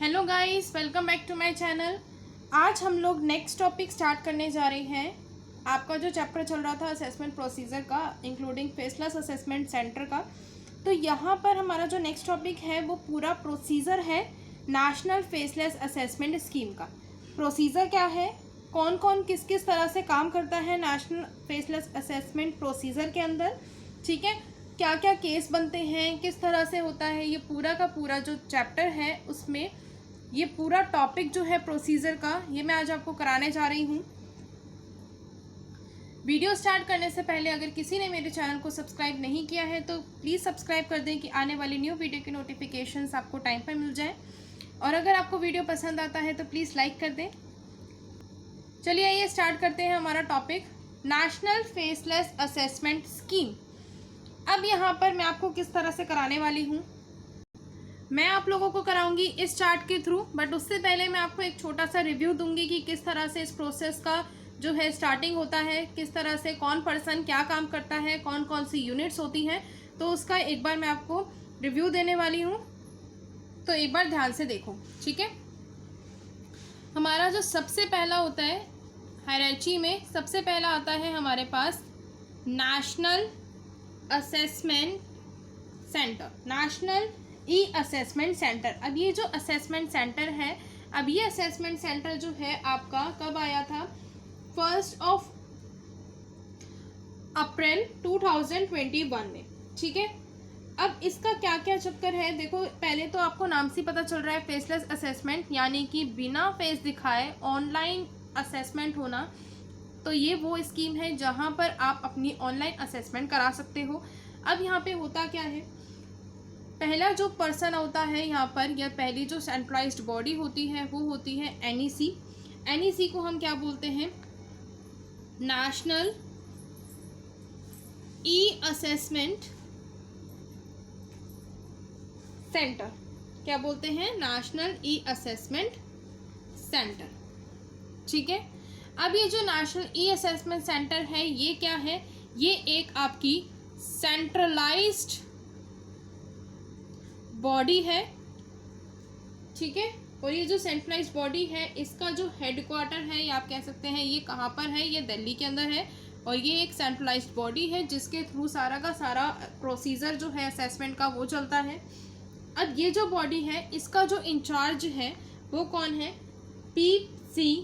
Hello guys, welcome back to my channel. आज हम लोग नेक्स्ट टॉपिक स्टार्ट करने जा रहे हैं। आपका जो चैप्टर चल रहा था असेसमेंट प्रोसीजर का, इंक्लूडिंग फेसलेस असेसमेंट सेंटर का, तो यहाँ पर हमारा जो नेक्स्ट टॉपिक है वो पूरा प्रोसीजर है नेशनल फेसलेस असेसमेंट स्कीम का। प्रोसीजर क्या है, कौन कौन किस किस तरह से काम करता है नेशनल फेसलेस असेसमेंट प्रोसीजर के अंदर, ठीक है, क्या क्या केस बनते हैं, किस तरह से होता है, ये पूरा का पूरा जो चैप्टर है उसमें ये पूरा टॉपिक जो है प्रोसीजर का, ये मैं आज आपको कराने जा रही हूँ। वीडियो स्टार्ट करने से पहले अगर किसी ने मेरे चैनल को सब्सक्राइब नहीं किया है तो प्लीज़ सब्सक्राइब कर दें कि आने वाली न्यू वीडियो की नोटिफिकेशंस आपको टाइम पर मिल जाए। और अगर आपको वीडियो पसंद आता है तो प्लीज़ लाइक कर दें। चलिए आइए स्टार्ट करते हैं हमारा topic national faceless assessment scheme. अब यहाँ पर मैं आपको किस तरह से कराने वाली हूँ, मैं आप लोगों को कराऊंगी इस चार्ट के थ्रू, बट उससे पहले मैं आपको एक छोटा सा रिव्यू दूंगी कि किस तरह से इस प्रोसेस का जो है स्टार्टिंग होता है, किस तरह से कौन पर्सन क्या काम करता है, कौन कौन सी यूनिट्स होती हैं, तो उसका एक बार मैं आपको रिव्यू देने वाली हूँ। तो एक बार ध्यान से देखो, ठीक है। हमारा जो सबसे पहला होता है हायरार्ची में, सबसे पहला आता है हमारे पास national assessment centre, national e assessment centre. अब ये जो असेसमेंट सेंटर है, अब ये असेसमेंट सेंटर जो है आपका कब आया था, 1 अप्रैल 2021 में, ठीक है। अब इसका क्या क्या चक्कर है, देखो पहले तो आपको नाम से पता चल रहा है फेसलेस असेसमेंट, यानी कि बिना फेस दिखाए ऑनलाइन असेसमेंट होना। तो ये वो स्कीम है जहाँ पर आप अपनी ऑनलाइन असेसमेंट करा सकते हो। अब यहाँ पे होता क्या है, पहला जो पर्सन होता है यहाँ पर, या पहली जो सेंट्रलाइज्ड बॉडी होती है वो होती है एनईसी। एनईसी को हम क्या बोलते हैं, नेशनल ई असेसमेंट सेंटर। क्या बोलते हैं, नेशनल ई असेसमेंट सेंटर, ठीक है। अब ये जो नेशनल ई असेसमेंट सेंटर है ये क्या है, ये एक आपकी सेंट्रलाइज्ड बॉडी है, ठीक है। और ये जो सेंट्रलाइज्ड बॉडी है इसका जो हेडक्वार्टर है, या आप कह सकते हैं ये कहाँ पर है, ये दिल्ली के अंदर है। और ये एक सेंट्रलाइज्ड बॉडी है जिसके थ्रू सारा का सारा प्रोसीजर जो है असेसमेंट का वो चलता है। अब ये जो बॉडी है इसका जो इंचार्ज है वो कौन है, PCCIT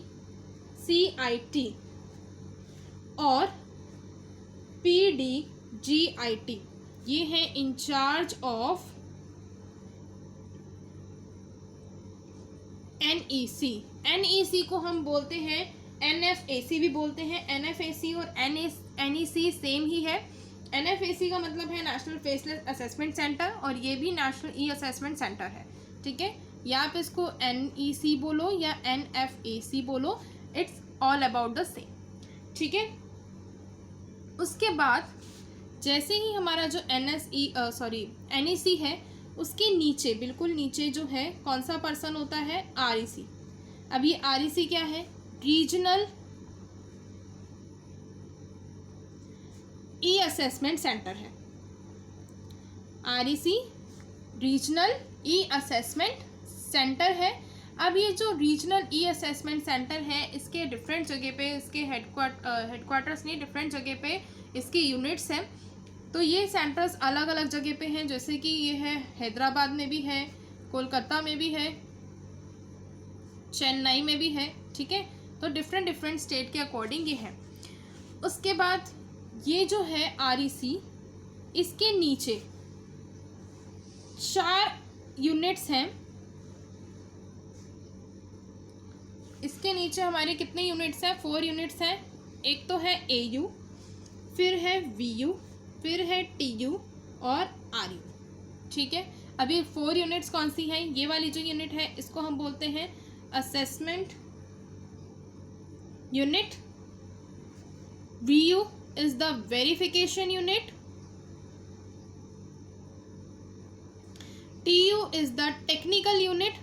और PDGIT, ये है इंचार्ज ऑफ NEC। NEC को हम बोलते हैं NFAC भी बोलते हैं। NFAC और NEC सेम ही है। NFAC का मतलब है नेशनल फेसलेस असेसमेंट सेंटर, और ये भी नेशनल ई असेसमेंट सेंटर है, ठीक है। या आप इसको NEC बोलो या NFAC बोलो, it's all about the same, ठीक है। उसके बाद जैसे ही हमारा जो NEC है उसके नीचे, बिल्कुल नीचे जो है कौन सा पर्सन होता है, REC। अब ये REC क्या है, रीजनल ई असेसमेंट सेंटर है। REC रीजनल ई असेसमेंट सेंटर है। अब ये जो रीजनल ई असेसमेंट सेंटर है इसके डिफरेंट जगह पे, इसके हेडक्वार्टर्स नहीं, डिफरेंट जगह पे इसके यूनिट्स हैं। तो ये सेंटर्स अलग अलग जगह पे हैं, जैसे कि ये है हैदराबाद में भी है, कोलकाता में भी है, चेन्नई में भी है, ठीक है। तो डिफरेंट स्टेट के अकॉर्डिंग ये है। उसके बाद ये जो है REC, इसके नीचे 4 यूनिट्स हैं। इसके नीचे हमारे कितने यूनिट्स हैं, 4 यूनिट्स हैं। एक तो है AU, फिर है VU, फिर है TU और RU, ठीक है। अभी 4 यूनिट्स कौन सी हैं, ये वाली जो यूनिट है इसको हम बोलते हैं assessment unit. VU is the verification unit, TU is the technical unit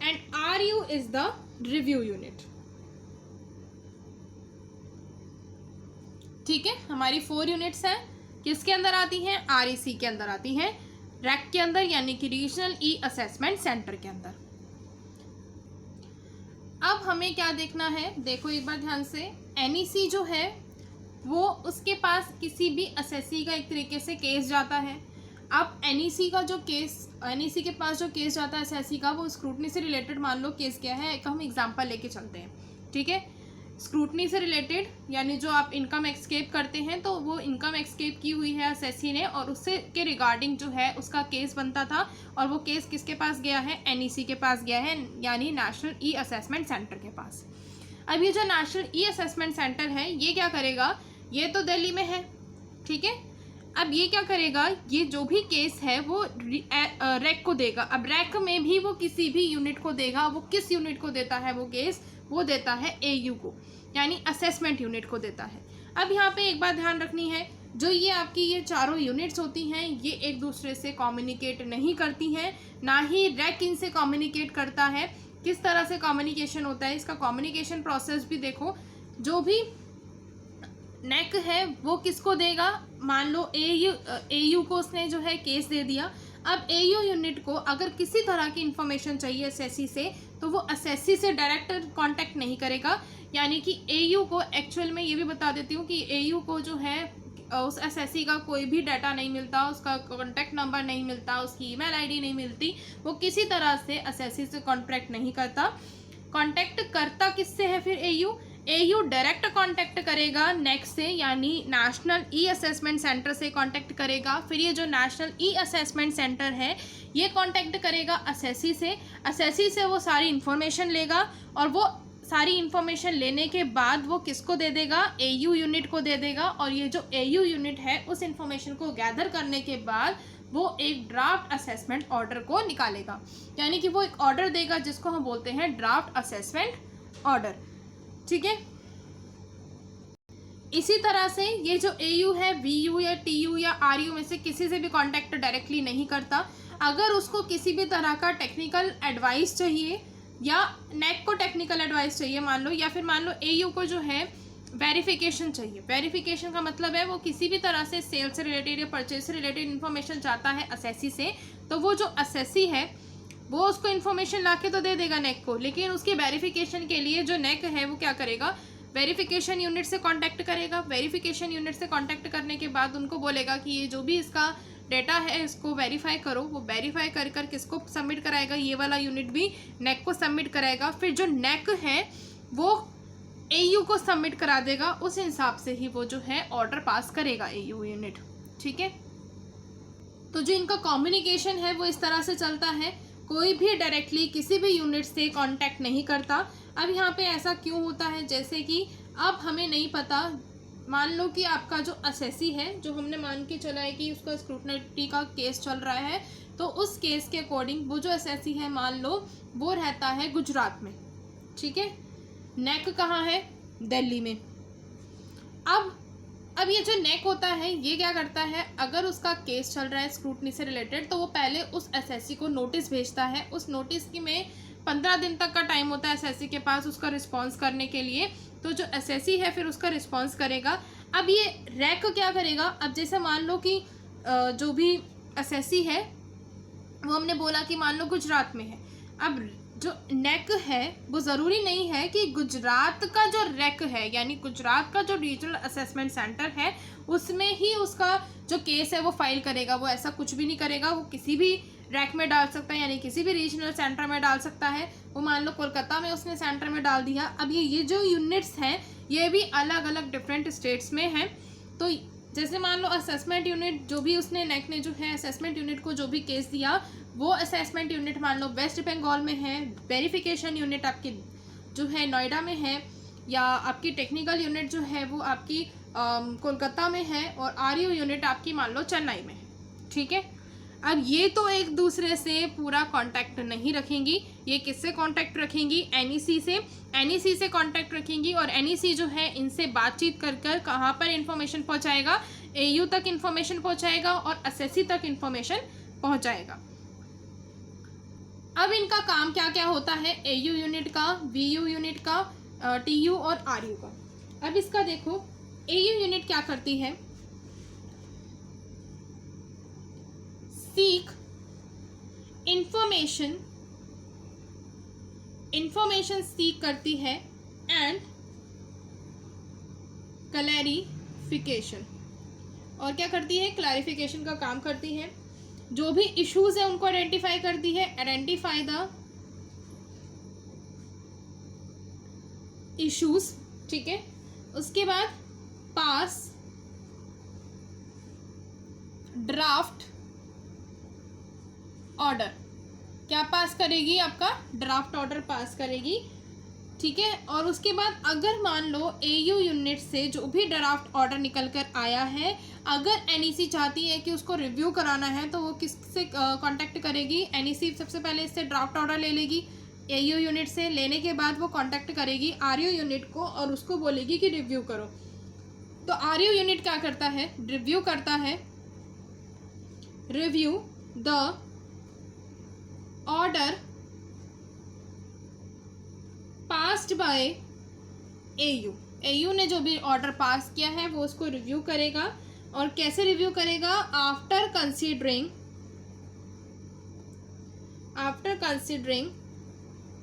and RU is the review unit, ठीक है। हमारी 4 यूनिट्स हैं, किसके अंदर आती हैं, REC के अंदर आती हैं। रैक के अंदर, यानी कि रीजनल ई असेसमेंट सेंटर के अंदर। अब हमें क्या देखना है, देखो एक बार ध्यान से, एनईसी जो है वो उसके पास किसी भी असेसी का एक तरीके से केस जाता है। अब एनईसी का जो केस, एनईसी के पास जो केस जाता है असेसी का, वो स्क्रूटनी से रिलेटेड मान लो केस क्या है, एक हम एग्जांपल लेके चलते हैं, ठीक है। स्क्रूटनी से रिलेटेड यानी जो आप इनकम एक्सकेप करते हैं, तो वो इनकम एक्सकेप की हुई है असेसी ने, और उससे के रिगार्डिंग जो है उसका केस बनता था, और वो केस किसके पास गया है, एनईसी के पास गया है, यानी नेशनल ई असेसमेंट सेंटर के पास। अब ये जो नेशनल ई असेसमेंट सेंटर है ये क्या करेगा, ये तो दिल्ली में है, ठीक है। अब ये क्या करेगा, ये जो भी केस है वो रैक को देगा। अब रैक में भी वो किसी भी यूनिट को देगा, वो किस यूनिट को देता है वो केस, वो देता है एयू को, यानी असेसमेंट यूनिट को देता है। अब यहाँ पे एक बात ध्यान रखनी है, जो ये आपकी ये चारों यूनिट्स होती हैं ये एक दूसरे से कम्युनिकेट नहीं करती हैं, ना ही रैक इनसे कम्युनिकेट करता है। किस तरह से कम्युनिकेशन होता है, इसका कम्युनिकेशन प्रोसेस भी देखो। जो भी नेक है वो किसको देगा, मान लो एयू को उसने जो है केस दे दिया। अब एयू यूनिट को अगर किसी तरह की इंफॉर्मेशन चाहिए असेसी से, तो वो असेसी से डायरेक्ट कांटेक्ट नहीं करेगा, यानी कि एयू को, एक्चुअल में ये भी बता देती हूँ कि एयू को जो है उस असेसी का कोई भी डाटा नहीं मिलता, उसका कॉन्टैक्ट नंबर नहीं मिलता, उसकी ईमेल आईडी नहीं मिलती, वो किसी तरह से असेसी से कॉन्टैक्ट नहीं करता। कॉन्टैक्ट करता किससे है फिर एयू डायरेक्ट कांटेक्ट करेगा नेक से, यानी नेशनल ई असेसमेंट सेंटर से कांटेक्ट करेगा। फिर ये जो नेशनल ई असेसमेंट सेंटर है ये कांटेक्ट करेगा असेसी से, असेसी से वो सारी इन्फॉर्मेशन लेगा, और वो सारी इन्फॉर्मेशन लेने के बाद वो किसको दे देगा, एयू यूनिट को दे देगा। और ये जो एयू यूनिट है उस इन्फॉर्मेशन को गैदर करने के बाद वो एक ड्राफ्ट असेसमेंट ऑर्डर को निकालेगा, यानी कि वो एक ऑर्डर देगा जिसको हम बोलते हैं ड्राफ्ट असेसमेंट ऑर्डर, ठीक है। इसी तरह से ये जो एयू है वीयू या टीयू या आरयू में से किसी से भी कांटेक्ट डायरेक्टली नहीं करता। अगर उसको किसी भी तरह का टेक्निकल एडवाइस चाहिए, या नेक को टेक्निकल एडवाइस चाहिए मान लो, या फिर मान लो एयू को जो है वेरिफिकेशन चाहिए। वेरिफिकेशन का मतलब है वो किसी भी तरह से सेल्स से रिलेटेड या परचेज से रिलेटेड इन्फॉर्मेशन चाहता है असेसी से, तो वो जो असेसी है वो उसको इन्फॉर्मेशन ला के तो दे देगा नेक को, लेकिन उसकी वेरिफिकेशन के लिए जो नेक है वो क्या करेगा, वेरिफिकेशन यूनिट से कांटेक्ट करेगा। वेरिफिकेशन यूनिट से कांटेक्ट करने के बाद उनको बोलेगा कि ये जो भी इसका डेटा है इसको वेरीफाई करो। वो वेरीफाई कर कर किसको सबमिट कराएगा, ये वाला यूनिट भी नेक को सबमिट कराएगा। फिर जो नेक है वो एयू को सबमिट करा देगा, उस हिसाब से ही वो जो है ऑर्डर पास करेगा एयू यूनिट, ठीक है। तो जो इनका कम्युनिकेशन है वो इस तरह से चलता है, कोई भी डायरेक्टली किसी भी यूनिट से कांटेक्ट नहीं करता। अब यहाँ पे ऐसा क्यों होता है, जैसे कि अब हमें नहीं पता, मान लो कि आपका जो असेसी है, जो हमने मान के चला है कि उसका स्क्रूटनी का केस चल रहा है, तो उस केस के अकॉर्डिंग वो जो असेसी है मान लो वो रहता है गुजरात में, ठीक है। नेक कहाँ है, दिल्ली में। अब ये जो नेक होता है ये क्या करता है, अगर उसका केस चल रहा है स्क्रूटनी से रिलेटेड, तो वो पहले उस एसएससी को नोटिस भेजता है। उस नोटिस की में 15 दिन तक का टाइम होता है एसएससी के पास उसका रिस्पांस करने के लिए। तो जो एसएससी है फिर उसका रिस्पांस करेगा। अब ये रैक क्या करेगा, अब जैसे मान लो कि जो भी एसएससी है वो हमने बोला कि मान लो गुजरात में है। अब जो नेक है वो ज़रूरी नहीं है कि गुजरात का जो रैक है, यानी गुजरात का जो रीजनल असेसमेंट सेंटर है उसमें ही उसका जो केस है वो फाइल करेगा। वो ऐसा कुछ भी नहीं करेगा, वो किसी भी रैक में डाल सकता है, यानी किसी भी रीजनल सेंटर में डाल सकता है। वो मान लो कोलकाता में उसने सेंटर में डाल दिया। अब ये जो यूनिट्स हैं ये भी अलग अलग डिफरेंट स्टेट्स में हैं। तो जैसे मान लो असेसमेंट यूनिट जो भी उसने नेक ने जो है असेसमेंट यूनिट को जो भी केस दिया वो असेसमेंट यूनिट मान लो वेस्ट बंगाल में है, वेरिफिकेशन यूनिट आपकी जो है नोएडा में है, या आपकी टेक्निकल यूनिट जो है वो आपकी कोलकाता में है, और आरयू यूनिट आपकी मान लो चेन्नई में है, ठीक है। अब ये तो एक दूसरे से पूरा कांटेक्ट नहीं रखेंगी, ये किससे कांटेक्ट रखेंगी, एनईसी से। एनईसी से कांटेक्ट रखेंगी और एनईसी जो है इनसे बातचीत कर कर कहाँ पर इंफॉर्मेशन पहुँचाएगा, एयू तक इंफॉर्मेशन पहुँचाएगा और एसएससी तक इंफॉर्मेशन पहुँचाएगा। अब इनका काम क्या क्या होता है, एयू यूनिट का, वीयू यूनिट का, टीयू और आरयू का। अब इसका देखो एयू यूनिट क्या करती है, सीक इंफॉर्मेशन सीक करती है एंड क्लैरिफिकेशन, और क्या करती है, क्लैरिफिकेशन का काम करती है। जो भी इश्यूज है उनको आइडेंटिफाई करती है, आइडेंटिफाई द इश्यूज, ठीक है। उसके बाद पास ड्राफ्ट ऑर्डर, क्या पास करेगी, आपका ड्राफ्ट ऑर्डर पास करेगी, ठीक है। और उसके बाद अगर मान लो एयू यूनिट से जो भी ड्राफ्ट ऑर्डर निकल कर आया है, अगर एनईसी चाहती है कि उसको रिव्यू कराना है तो वो किससे कांटेक्ट करेगी, एनईसी सबसे पहले इससे ड्राफ्ट ऑर्डर ले लेगी एयू यूनिट से, लेने के बाद वो कांटेक्ट करेगी आरयू यूनिट को और उसको बोलेगी कि रिव्यू करो। तो आरयू यूनिट क्या करता है, रिव्यू करता है, review the order passed by AU, AU ने जो भी ऑर्डर पास किया है वो उसको रिव्यू करेगा। और कैसे रिव्यू करेगा, आफ्टर कंसीडरिंग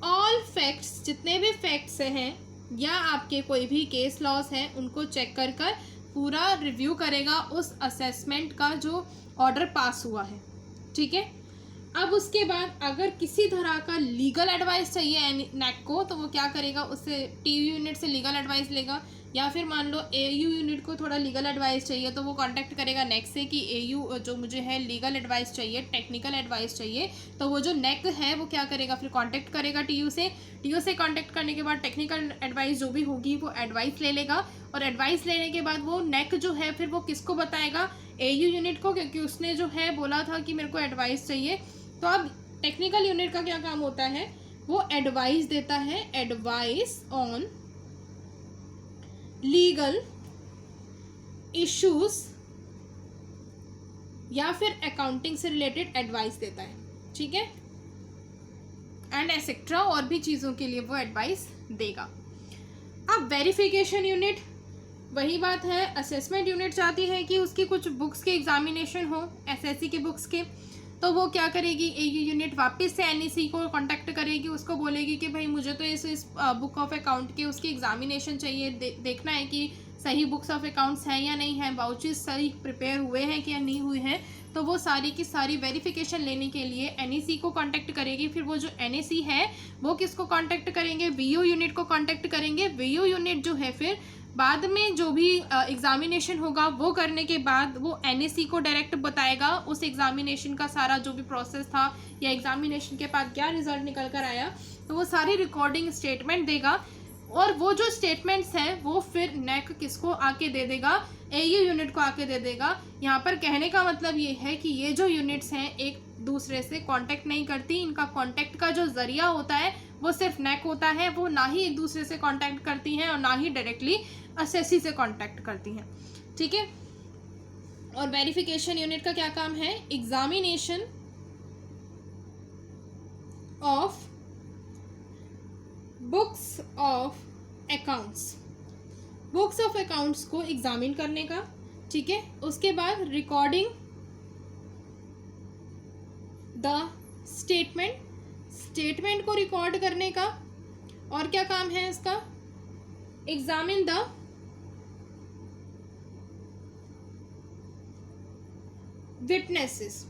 ऑल फैक्ट्स, जितने भी फैक्ट्स हैं या आपके कोई भी केस लॉस हैं उनको चेक कर कर पूरा रिव्यू करेगा उस असेसमेंट का जो ऑर्डर पास हुआ है, ठीक है। अब उसके बाद अगर किसी तरह का लीगल एडवाइस चाहिए नैक को, तो वो क्या करेगा, उससे टीयू यूनिट से लीगल एडवाइस लेगा, या फिर मान लो एयू यूनिट को थोड़ा लीगल एडवाइस चाहिए तो वो कांटेक्ट करेगा नेक से कि एयू जो मुझे है लीगल एडवाइस चाहिए, टेक्निकल एडवाइस चाहिए। तो वो जो नेक है वो क्या करेगा, फिर कांटेक्ट करेगा टीयू से कांटेक्ट करने के बाद टेक्निकल एडवाइस जो भी होगी वो एडवाइस ले लेगा, और एडवाइस लेने के बाद वो नेक जो है फिर वो किसको बताएगा, एयू यूनिट को, क्योंकि उसने जो है बोला था कि मेरे को एडवाइस चाहिए। तो अब टेक्निकल यूनिट का क्या काम होता है, वो एडवाइस देता है, एडवाइस ऑन लीगल इश्यूज या फिर अकाउंटिंग से रिलेटेड एडवाइस देता है, ठीक है, एंड एक्सेट्रा, और भी चीज़ों के लिए वो एडवाइस देगा। अब वेरिफिकेशन यूनिट, वही बात है, असेसमेंट यूनिट चाहती है कि उसकी कुछ बुक्स के एग्जामिनेशन हो, एसएससी के बुक्स के, तो वो क्या करेगी, एयू यूनिट वापस से एनईसी को कांटेक्ट करेगी, उसको बोलेगी कि भाई मुझे तो इस बुक ऑफ अकाउंट के उसकी एग्जामिनेशन चाहिए, देखना है कि सही बुक्स ऑफ अकाउंट्स हैं या नहीं है, बाउचेस सही प्रिपेयर हुए हैं कि या नहीं हुए हैं। तो वो सारी की सारी वेरिफिकेशन लेने के लिए एनईसी को कांटेक्ट करेगी। फिर वो जो एनईसी है वो किसको कांटेक्ट करेंगे, वीयू यूनिट को कांटेक्ट करेंगे। वीयू यूनिट जो है फिर बाद में जो भी एग्जामिनेशन होगा वो करने के बाद वो एनईसी को डायरेक्ट बताएगा उस एग्जामिनेशन का सारा जो भी प्रोसेस था, या एग्जामिनेशन के बाद क्या रिजल्ट निकल कर आया, तो वो सारी रिकॉर्डिंग स्टेटमेंट देगा। और वो जो स्टेटमेंट्स हैं वो फिर नेक किसको आके दे देगा, एयू यूनिट को आके दे देगा। यहाँ पर कहने का मतलब ये है कि ये जो यूनिट्स हैं एक दूसरे से कांटेक्ट नहीं करती, इनका कांटेक्ट का जो जरिया होता है वो सिर्फ नेक होता है, वो ना ही एक दूसरे से कांटेक्ट करती हैं और ना ही डायरेक्टली असेसी से कांटेक्ट करती हैं, ठीक है। और वेरिफिकेशन यूनिट का क्या काम है, examination of books of accounts, books of accounts को एग्जामिन करने का, ठीक है। उसके बाद रिकॉर्डिंग द स्टेटमेंट को रिकॉर्ड करने का। और क्या काम है इसका, एग्जामिन द विटनेसेस,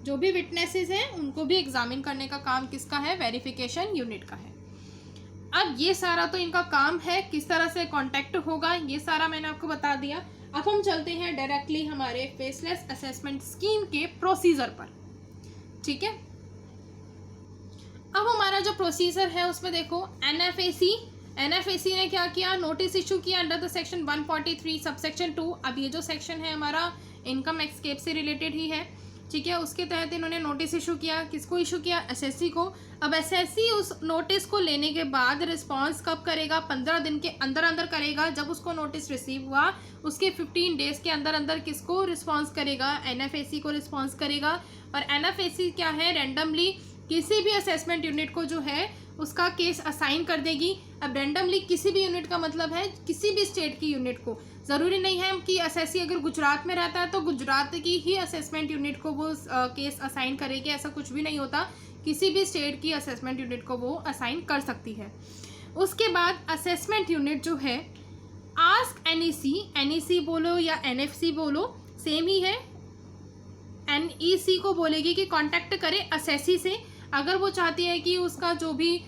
जो भी विटनेसेस हैं उनको भी एग्जामिन करने का काम किसका है, वेरिफिकेशन यूनिट का है। अब ये सारा तो इनका काम है, किस तरह से कांटेक्ट होगा ये सारा मैंने आपको बता दिया। अब हम चलते हैं डायरेक्टली हमारे फेसलेस असेसमेंट स्कीम के प्रोसीजर पर, ठीक है। अब हमारा जो प्रोसीजर है उसमें देखो, एनएफएसी ने क्या किया, नोटिस इशू किया अंडर द सेक्शन 143 सबसेक्शन 2। अब ये जो सेक्शन है हमारा इनकम एस्केप से रिलेटेड ही है, ठीक है। उसके तहत इन्होंने नोटिस इशू किया, किसको इशू किया, एसएससी को। अब एसएससी उस नोटिस को लेने के बाद रिस्पांस कब करेगा, 15 दिन के अंदर अंदर करेगा। जब उसको नोटिस रिसीव हुआ उसके 15 डेज के अंदर अंदर किसको रिस्पांस करेगा, एनएफएसी को रिस्पांस करेगा। और एनएफएसी क्या है, रैंडमली किसी भी असेसमेंट यूनिट को जो है उसका केस असाइन कर देगी। अब रैंडमली किसी भी यूनिट का मतलब है किसी भी स्टेट की यूनिट को, ज़रूरी नहीं है कि एसएससी अगर गुजरात में रहता है तो गुजरात की ही असेसमेंट यूनिट को वो केस असाइन करेगी, ऐसा कुछ भी नहीं होता। किसी भी स्टेट की असेसमेंट यूनिट को वो असाइन कर सकती है। उसके बाद असेसमेंट यूनिट जो है आस्क एनईसी, एनईसी बोलो या एनएफसी बोलो सेम ही है, एनईसी को बोलेगी कि कांटेक्ट करे असेसी से। अगर वो चाहती है कि उसका जो भी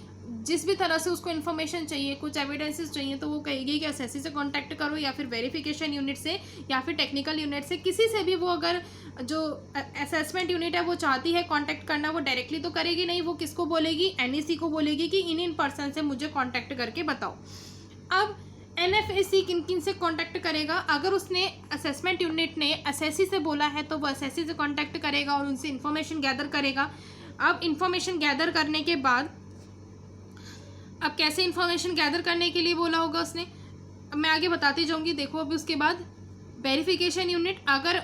जिस भी तरह से उसको इन्फॉर्मेशन चाहिए, कुछ एविडेंसेस चाहिए, तो वो कहेगी कि असेसी से कांटेक्ट करो या फिर वेरिफिकेशन यूनिट से या फिर टेक्निकल यूनिट से, किसी से भी वो अगर जो असेसमेंट यूनिट है वो चाहती है कांटेक्ट करना, वो डायरेक्टली तो करेगी नहीं, वो किसको बोलेगी, एनईसी को बोलेगी कि इन पर्सन से मुझे कांटेक्ट करके बताओ। अब एनएफएसी किन किन से कांटेक्ट करेगा, अगर उसने असेसमेंट यूनिट ने असेसी से बोला है तो वो असेसी से कांटेक्ट करेगा और उनसे इन्फॉर्मेशन गैदर करेगा। अब इन्फॉर्मेशन गैदर करने के बाद, अब कैसे इन्फॉर्मेशन गैदर करने के लिए बोला होगा उसने, अब मैं आगे बताती जाऊंगी। देखो अभी उसके बाद वेरिफिकेशन यूनिट, अगर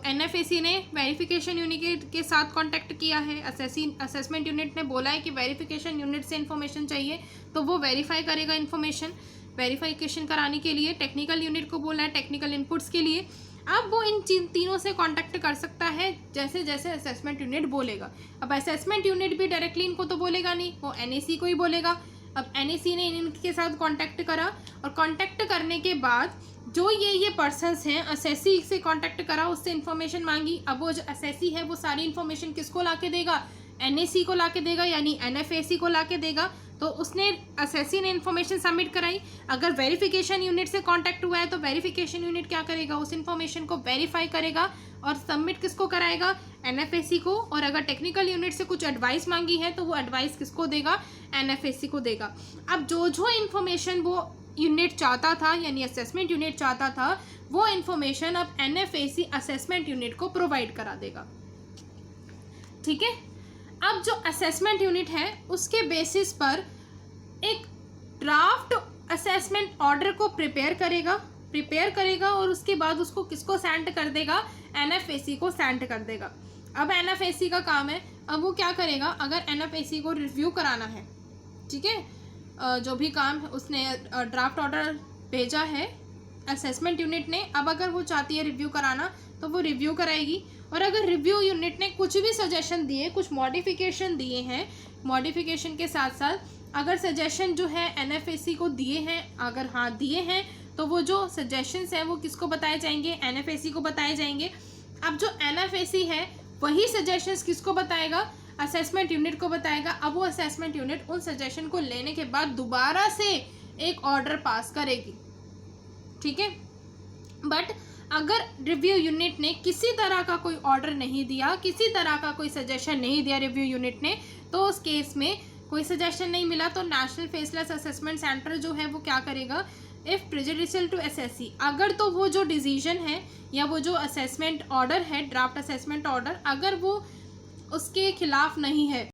एनएफएसी ने वेरिफिकेशन यूनिट के साथ कांटेक्ट किया है, असेसमेंट यूनिट ने बोला है कि वेरिफिकेशन यूनिट से इन्फॉर्मेशन चाहिए, तो वो वेरीफाई करेगा इन्फॉर्मेशन। वेरिफिकेशन कराने के लिए टेक्निकल यूनिट को बोला है टेक्निकल इनपुट्स के लिए। अब वो इन तीनों से कांटेक्ट कर सकता है जैसे जैसे असेसमेंट यूनिट बोलेगा। अब असेसमेंट यूनिट भी डायरेक्टली इनको तो बोलेगा नहीं, वो एनईसी को ही बोलेगा। अब एनईसी ने इनके साथ कांटेक्ट करा और कांटेक्ट करने के बाद जो ये पर्सन्स हैं, असेसी से कांटेक्ट करा, उससे इन्फॉर्मेशन मांगी। अब वो जो असेसी है वो सारी इन्फॉर्मेशन किसको ला के देगा, एनईसी को ला के देगा, यानी एनएफएसी को ला के देगा। तो उसने असेसी ने इन्फॉर्मेशन सबमिट कराई। अगर वेरिफिकेशन यूनिट से कांटेक्ट हुआ है तो वेरिफिकेशन यूनिट क्या करेगा, उस इन्फॉर्मेशन को वेरीफाई करेगा और सबमिट किसको कराएगा, एनएफएसी को। और अगर टेक्निकल यूनिट से कुछ एडवाइस मांगी है तो वो एडवाइस किसको देगा, एनएफएसी को देगा। अब जो इन्फॉर्मेशन वो यूनिट चाहता था, यानी असेसमेंट यूनिट चाहता था, वो इन्फॉर्मेशन अब एनएफएसी असेसमेंट यूनिट को प्रोवाइड करा देगा। ठीक है। अब जो असेसमेंट यूनिट है उसके बेसिस पर एक ड्राफ्ट असेसमेंट ऑर्डर को प्रिपेयर करेगा और उसके बाद उसको किसको सेंड कर देगा, एनएफएसी को सेंड कर देगा। अब एनएफएसी का काम है, अब वो क्या करेगा, अगर एनएफएसी को रिव्यू कराना है, ठीक है, जो भी काम है उसने ड्राफ्ट ऑर्डर भेजा है असेसमेंट यूनिट ने, अब अगर वो चाहती है रिव्यू कराना तो वो रिव्यू कराएगी। और अगर रिव्यू यूनिट ने कुछ भी सजेशन दिए, कुछ मॉडिफिकेशन दिए हैं, मॉडिफिकेशन के साथ साथ अगर सजेशन जो है एनएफएसी को दिए हैं, अगर हाँ दिए हैं, तो वो जो सजेशंस हैं वो किसको बताए जाएंगे, एनएफएसी को बताए जाएंगे। अब जो एनएफएसी है वही सजेशंस किसको बताएगा, असेसमेंट यूनिट को बताएगा। अब वो असेसमेंट यूनिट उन सजेशन को लेने के बाद दोबारा से एक ऑर्डर पास करेगी। ठीक है। बट अगर रिव्यू यूनिट ने किसी तरह का कोई ऑर्डर नहीं दिया, किसी तरह का कोई सजेशन नहीं दिया रिव्यू यूनिट ने, तो उस केस में कोई सजेशन नहीं मिला तो नेशनल फेसलेस असेसमेंट सेंटर जो है वो क्या करेगा, इफ़ प्रेजुडिशियल टू एसएससी, अगर तो वो जो डिसीजन है या वो जो असेसमेंट ऑर्डर है, ड्राफ्ट असेसमेंट ऑर्डर, अगर वो उसके खिलाफ नहीं है,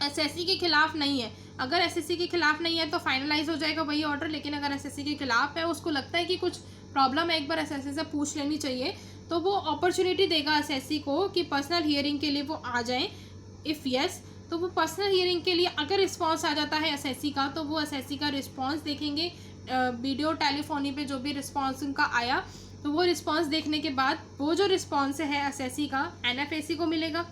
एसएससी के खिलाफ नहीं है, अगर एसएससी के खिलाफ नहीं है तो फाइनलाइज हो जाएगा वही ऑर्डर। लेकिन अगर एसएससी के खिलाफ है, उसको लगता है कि कुछ प्रॉब्लम है, एक बार एसएससी से पूछ लेनी चाहिए, तो वो अपॉर्चुनिटी देगा एसएससी को कि पर्सनल हियरिंग के लिए वो आ जाएं। इफ़ यस, तो वो पर्सनल हियरिंग के लिए अगर रिस्पांस आ जाता है एसएससी का, तो वो एसएससी का रिस्पांस देखेंगे। वीडियो टेलीफोनी पे जो भी रिस्पांस उनका आया, तो वो रिस्पांस देखने के बाद वो जो रिस्पांस है एसएससी का एनएफएसी को मिलेगा।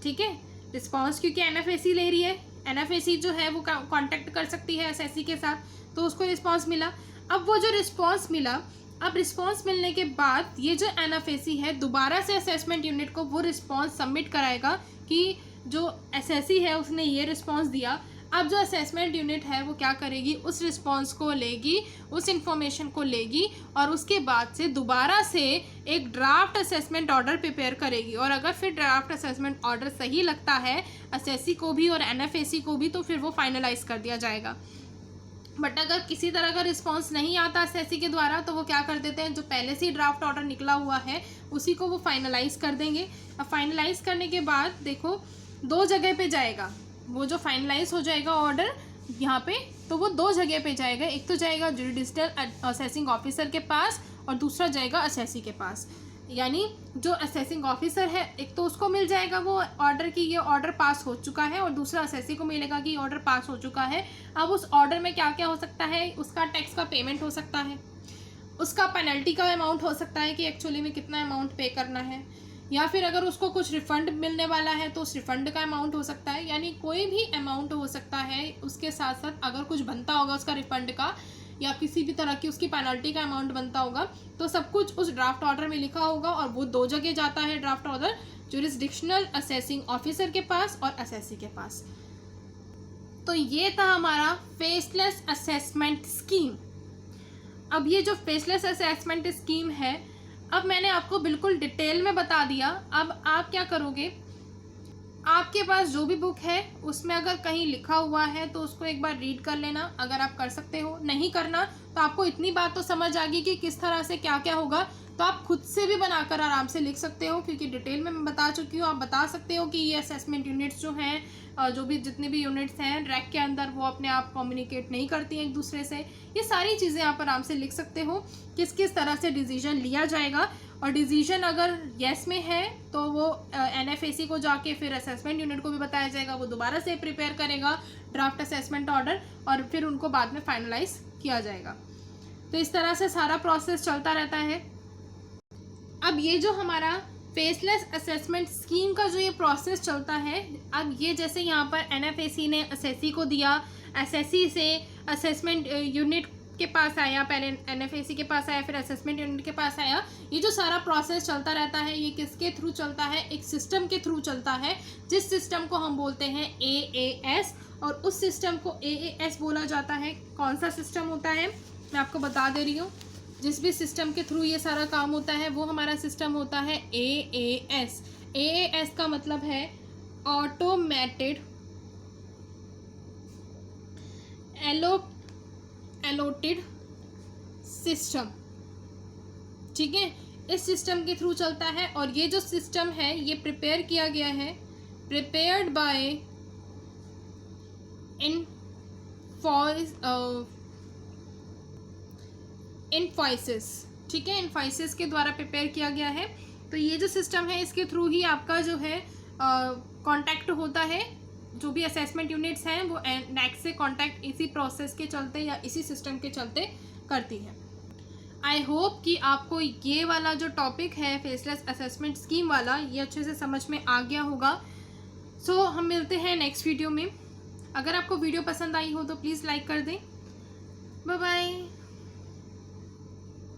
ठीक है, रिस्पांस क्योंकि एनएफएसी ले रही है, एनएफएसी जो है वो कांटेक्ट कर सकती है एसएससी के साथ, तो उसको रिस्पांस मिला। अब वो जो रिस्पांस मिला, अब रिस्पांस मिलने के बाद ये जो एनएफएसी है दोबारा से असेसमेंट यूनिट को वो रिस्पांस सबमिट कराएगा कि जो एसएससी है उसने ये रिस्पांस दिया। अब जो असेसमेंट यूनिट है वो क्या करेगी, उस रिस्पांस को लेगी, उस इंफॉर्मेशन को लेगी और उसके बाद से दोबारा से एक ड्राफ्ट असेसमेंट ऑर्डर प्रिपेयर करेगी। और अगर फिर ड्राफ्ट असेसमेंट ऑर्डर सही लगता है एसएससी को भी और एनएफएसी को भी, तो फिर वो फाइनलाइज कर दिया जाएगा। बट अगर किसी तरह का रिस्पांस नहीं आता एसएससी के द्वारा, तो वो क्या कर देते हैं, जो पहले से ही ड्राफ्ट ऑर्डर निकला हुआ है उसी को वो फाइनलाइज कर देंगे। अब फाइनलाइज करने के बाद देखो दो जगह पे जाएगा, वो जो फाइनलाइज हो जाएगा ऑर्डर यहाँ पे, तो वो दो जगह पे जाएगा। एक तो जाएगा जुडिशियल असेसिंग ऑफिसर के पास और दूसरा जाएगा एसएससी के पास। यानी जो असेसिंग ऑफिसर है, एक तो उसको मिल जाएगा वो ऑर्डर कि ये ऑर्डर पास हो चुका है, और दूसरा असेसी को मिलेगा कि ऑर्डर पास हो चुका है। अब उस ऑर्डर में क्या क्या हो सकता है, उसका टैक्स का पेमेंट हो सकता है, उसका पेनल्टी का अमाउंट हो सकता है कि एक्चुअली में कितना अमाउंट पे करना है, या फिर अगर उसको कुछ रिफ़ंड मिलने वाला है तो उस रिफ़ंड का अमाउंट हो सकता है। यानी कोई भी अमाउंट हो सकता है। उसके साथ साथ अगर कुछ बनता होगा उसका रिफ़ंड का या किसी भी तरह की उसकी पेनल्टी का अमाउंट बनता होगा, तो सब कुछ उस ड्राफ्ट ऑर्डर में लिखा होगा, और वो 2 जगह जाता है draft order, jurisdictional assessing officer के पास और असेसी के पास। तो ये था हमारा फेसलेस असेसमेंट स्कीम। अब ये जो फेसलेस असेसमेंट स्कीम है, अब मैंने आपको बिल्कुल डिटेल में बता दिया। अब आप क्या करोगे, आपके पास जो भी बुक है उसमें अगर कहीं लिखा हुआ है तो उसको एक बार रीड कर लेना, अगर आप कर सकते हो। नहीं करना तो आपको इतनी बात तो समझ आ गई कि किस तरह से क्या क्या होगा, तो आप खुद से भी बनाकर आराम से लिख सकते हो, क्योंकि डिटेल में मैं बता चुकी हूँ। आप बता सकते हो कि ये असेसमेंट यूनिट्स जो हैं, जो भी जितनी भी यूनिट्स हैं रैक के अंदर, वो अपने आप कम्युनिकेट नहीं करती हैं एक दूसरे से। ये सारी चीज़ें आप आराम से लिख सकते हो, किस किस तरह से डिसीजन लिया जाएगा। और डिसीजन अगर येस में है तो वो एनएफएसी को जाके फिर असेसमेंट यूनिट को भी बताया जाएगा, वो दोबारा से प्रिपेयर करेगा ड्राफ्ट असेसमेंट ऑर्डर, और फिर उनको बाद में फाइनलाइज किया जाएगा। तो इस तरह से सारा प्रोसेस चलता रहता है। अब ये जो हमारा फेसलेस असेसमेंट स्कीम का जो ये प्रोसेस चलता है, अब ये जैसे यहाँ पर एनएफएसी ने असेसी को दिया, असेसी से असेसमेंट यूनिट के पास आया, पहले एनएफएसी के पास आया, फिर असेसमेंट यूनिट के पास आया। ये जो सारा प्रोसेस चलता रहता है, ये किसके थ्रू चलता है, एक सिस्टम के थ्रू चलता है, जिस सिस्टम को हम बोलते हैं AAS, और उस सिस्टम को AAS बोला जाता है। कौन सा सिस्टम होता है मैं आपको बता दे रही हूँ। जिस भी सिस्टम के थ्रू ये सारा काम होता है वो हमारा सिस्टम होता है AAS। AAS का मतलब है ऑटोमेटेड एलोटेड सिस्टम। ठीक है, इस सिस्टम के थ्रू चलता है, और ये जो सिस्टम है ये प्रिपेयर किया गया है, प्रिपेयर्ड बाय इनफॉइसिस। ठीक है, इनफॉइसिस के द्वारा प्रिपेयर किया गया है। तो ये जो सिस्टम है इसके थ्रू ही आपका जो है कांटेक्ट होता है। जो भी असेसमेंट यूनिट्स हैं वो नेक्स्ट से कांटेक्ट इसी प्रोसेस के चलते या इसी सिस्टम के चलते करती है। आई होप कि आपको ये वाला जो टॉपिक है फेसलेस असेसमेंट स्कीम वाला, ये अच्छे से समझ में आ गया होगा। सो हम मिलते हैं नेक्स्ट वीडियो में। अगर आपको वीडियो पसंद आई हो तो प्लीज़ लाइक कर दें। Bye bye.